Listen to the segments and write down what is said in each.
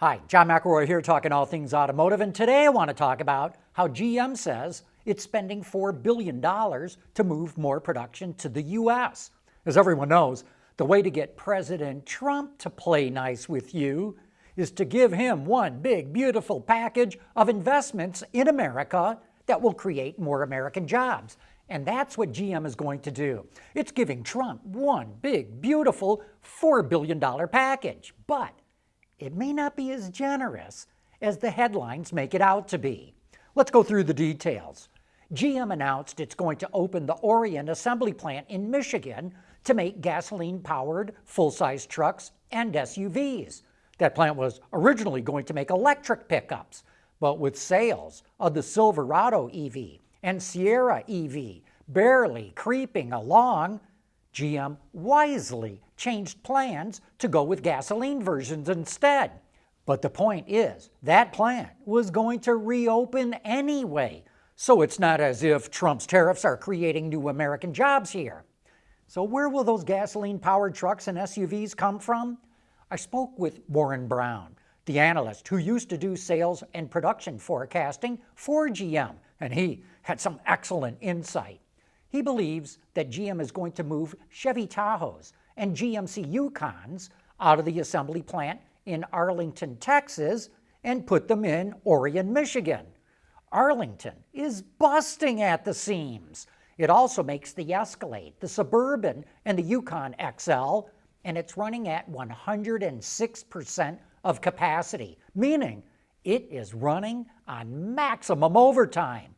Hi, John McElroy here talking all things automotive, and today I want to talk about how GM says it's spending $4 billion to move more production to the U.S. As everyone knows, the way to get President Trump to play nice with you is to give him one big, beautiful package of investments in America that will create more American jobs. And that's what GM is going to do. It's giving Trump one big, beautiful $4 billion package. But it may not be as generous as the headlines make it out to be. Let's go through the details. GM announced it's going to open the Orion assembly plant in Michigan to make gasoline-powered full-size trucks and SUVs. That plant was originally going to make electric pickups, but with sales of the Silverado EV and Sierra EV barely creeping along, GM wisely changed plans to go with gasoline versions instead. But the point is, that plant was going to reopen anyway, so it's not as if Trump's tariffs are creating new American jobs here. So where will those gasoline-powered trucks and SUVs come from? I spoke with Warren Brown, the analyst who used to do sales and production forecasting for GM, and he had some excellent insight. He believes that GM is going to move Chevy Tahoes and GMC Yukons out of the assembly plant in Arlington, Texas, and put them in Orion, Michigan. Arlington is busting at the seams. It also makes the Escalade, the Suburban, and the Yukon XL, and it's running at 106% of capacity, meaning it is running on maximum overtime.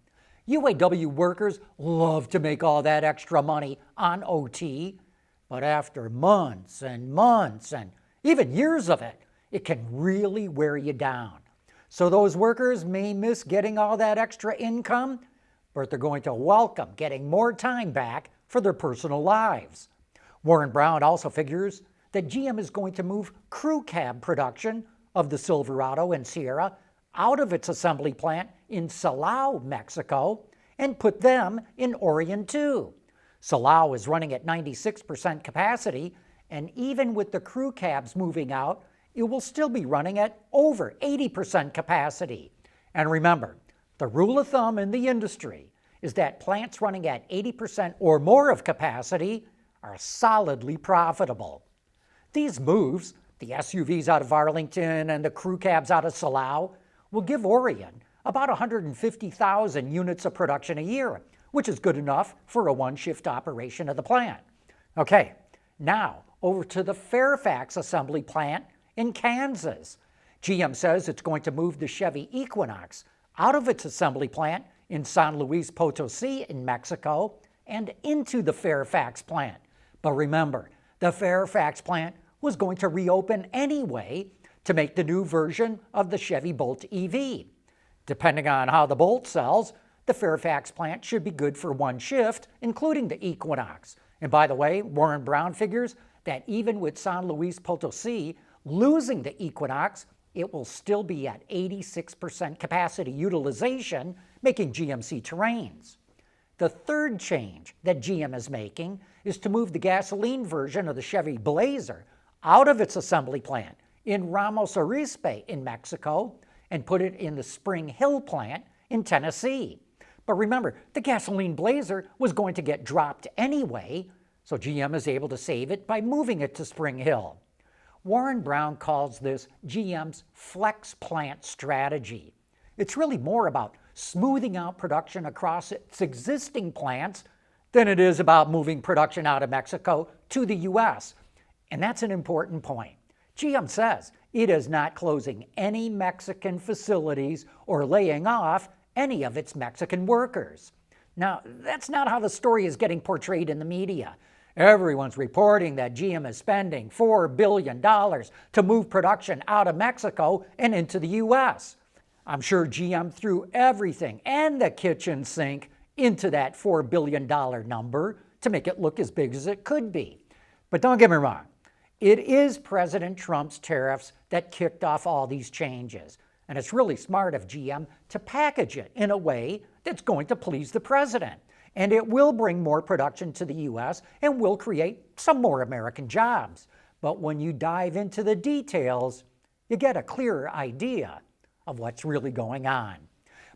UAW workers love to make all that extra money on OT, but after months and months and even years of it, it can really wear you down. So those workers may miss getting all that extra income, but they're going to welcome getting more time back for their personal lives. Warren Brown also figures that GM is going to move crew cab production of the Silverado and Sierra out of its assembly plant in Silao, Mexico, and put them in Orion too. Silao is running at 96% capacity, and even with the crew cabs moving out, it will still be running at over 80% capacity. And remember, the rule of thumb in the industry is that plants running at 80% or more of capacity are solidly profitable. These moves, the SUVs out of Arlington and the crew cabs out of Silao, will give Orion about 150,000 units of production a year, which is good enough for a one-shift operation of the plant. Okay, now over to the Fairfax assembly plant in Kansas. GM says it's going to move the Chevy Equinox out of its assembly plant in San Luis Potosi in Mexico and into the Fairfax plant. But remember, the Fairfax plant was going to reopen anyway to make the new version of the Chevy Bolt EV. Depending on how the Bolt sells, the Fairfax plant should be good for one shift, including the Equinox. And by the way, Warren Brown figures that even with San Luis Potosi losing the Equinox, it will still be at 86% capacity utilization, making GMC Terrains. The third change that GM is making is to move the gasoline version of the Chevy Blazer out of its assembly plant in Ramos Arizpe in Mexico and put it in the Spring Hill plant in Tennessee. But remember, the gasoline Blazer was going to get dropped anyway, so GM is able to save it by moving it to Spring Hill. Warren Brown calls this GM's flex plant strategy. It's really more about smoothing out production across its existing plants than it is about moving production out of Mexico to the U.S. And that's an important point. GM says it is not closing any Mexican facilities or laying off any of its Mexican workers. Now, that's not how the story is getting portrayed in the media. Everyone's reporting that GM is spending $4 billion to move production out of Mexico and into the U.S. I'm sure GM threw everything and the kitchen sink into that $4 billion number to make it look as big as it could be. But don't get me wrong, it is President Trump's tariffs that kicked off all these changes. And it's really smart of GM to package it in a way that's going to please the president. And it will bring more production to the U.S. and will create some more American jobs. But when you dive into the details, you get a clearer idea of what's really going on.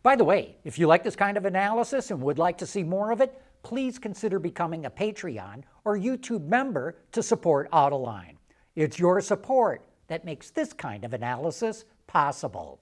By the way, if you like this kind of analysis and would like to see more of it, please consider becoming a Patreon or YouTube member to support Autoline. It's your support that makes this kind of analysis possible.